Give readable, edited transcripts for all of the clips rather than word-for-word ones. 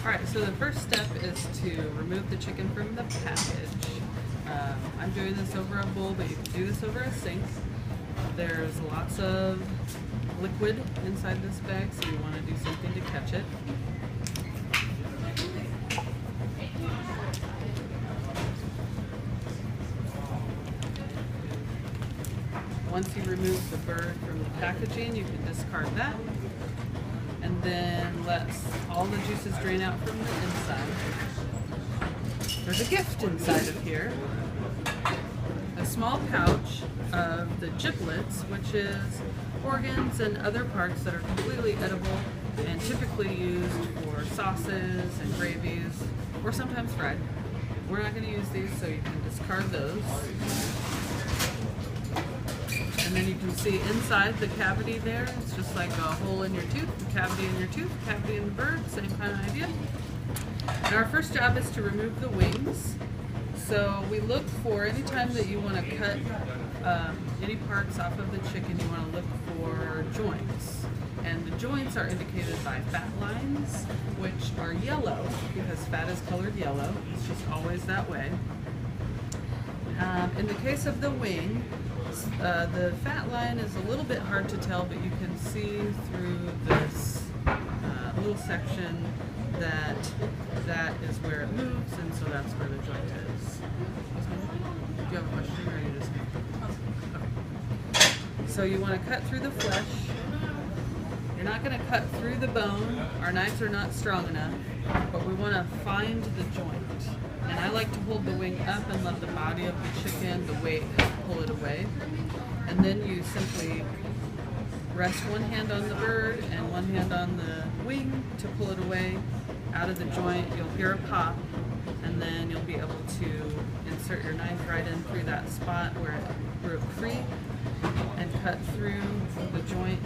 Alright, so the first step is to remove the chicken from the package. I'm doing this over a bowl, but you can do this over a sink. There's lots of liquid inside this bag, so you want to do something to catch it. Once you remove the bird from the packaging, you can discard that. And then let all the juices drain out from the inside. There's a gift inside of here. A small pouch of the giblets, which is organs and other parts that are completely edible and typically used for sauces and gravies, or sometimes fried. We're not going to use these, so you can discard those. And then you can see inside the cavity there, it's just like a hole in your tooth, a cavity in your tooth, cavity in the bird, same kind of idea. And our first job is to remove the wings. So we look for, anytime that you want to cut any parts off of the chicken, you want to look for joints. And the joints are indicated by fat lines, which are yellow, because fat is colored yellow. It's just always that way. In the case of the wing, the fat line is a little bit hard to tell, but you can see through this little section that is where it moves, and so that's where the joint is. Do you have a question, or are you just... Okay. So you want to cut through the flesh. You're not going to cut through the bone. Our knives are not strong enough, but we want to find the joint. And I like to hold the wing up and let the body of the chicken, the weight, pull it away. And then you simply rest one hand on the bird and one hand on the wing to pull it away out of the joint. You'll hear a pop, and then you'll be able to insert your knife right in through that spot where it broke free and cut through the joint,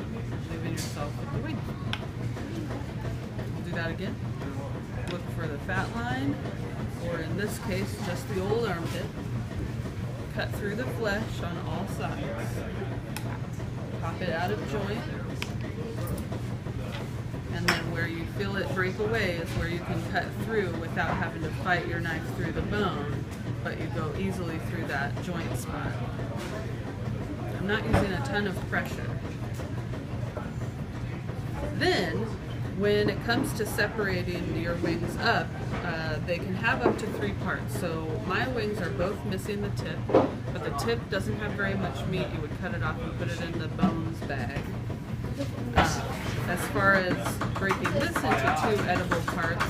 leaving yourself with the wing. We'll do that again. Look for the fat line, or in this case, just the old armpit. Cut through the flesh on all sides. Pop it out of joint. And then where you feel it break away is where you can cut through without having to fight your knife through the bone, but you go easily through that joint spot. I'm not using a ton of pressure. Then, when it comes to separating your wings up, they can have up to 3 parts. So my wings are both missing the tip, but the tip doesn't have very much meat. You would cut it off and put it in the bones bag. As far as breaking this into 2 edible parts,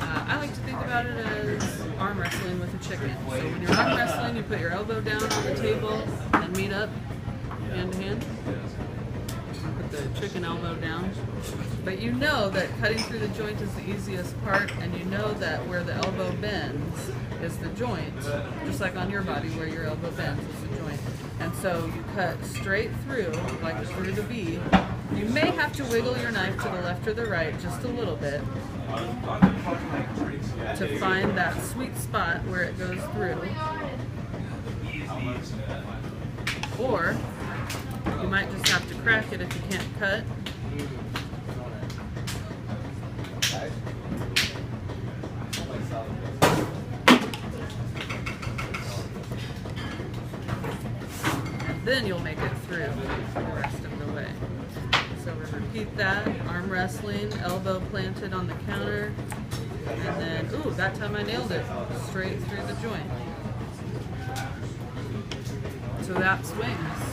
I like to think about it as arm wrestling with a chicken. So when you're arm wrestling, you put your elbow down on the table and meet up hand to hand. Put the chicken elbow down. But you know that cutting through the joint is the easiest part, and you know that where the elbow bends is the joint, just like on your body where your elbow bends is the joint. And so you cut straight through, like through the V. You may have to wiggle your knife to the left or the right just a little bit to find that sweet spot where it goes through. Or you might just have to crack it if you can't cut. And then you'll make it through the rest of the way. So we repeat that, arm wrestling, elbow planted on the counter, and then, ooh, that time I nailed it, straight through the joint. So that's wings.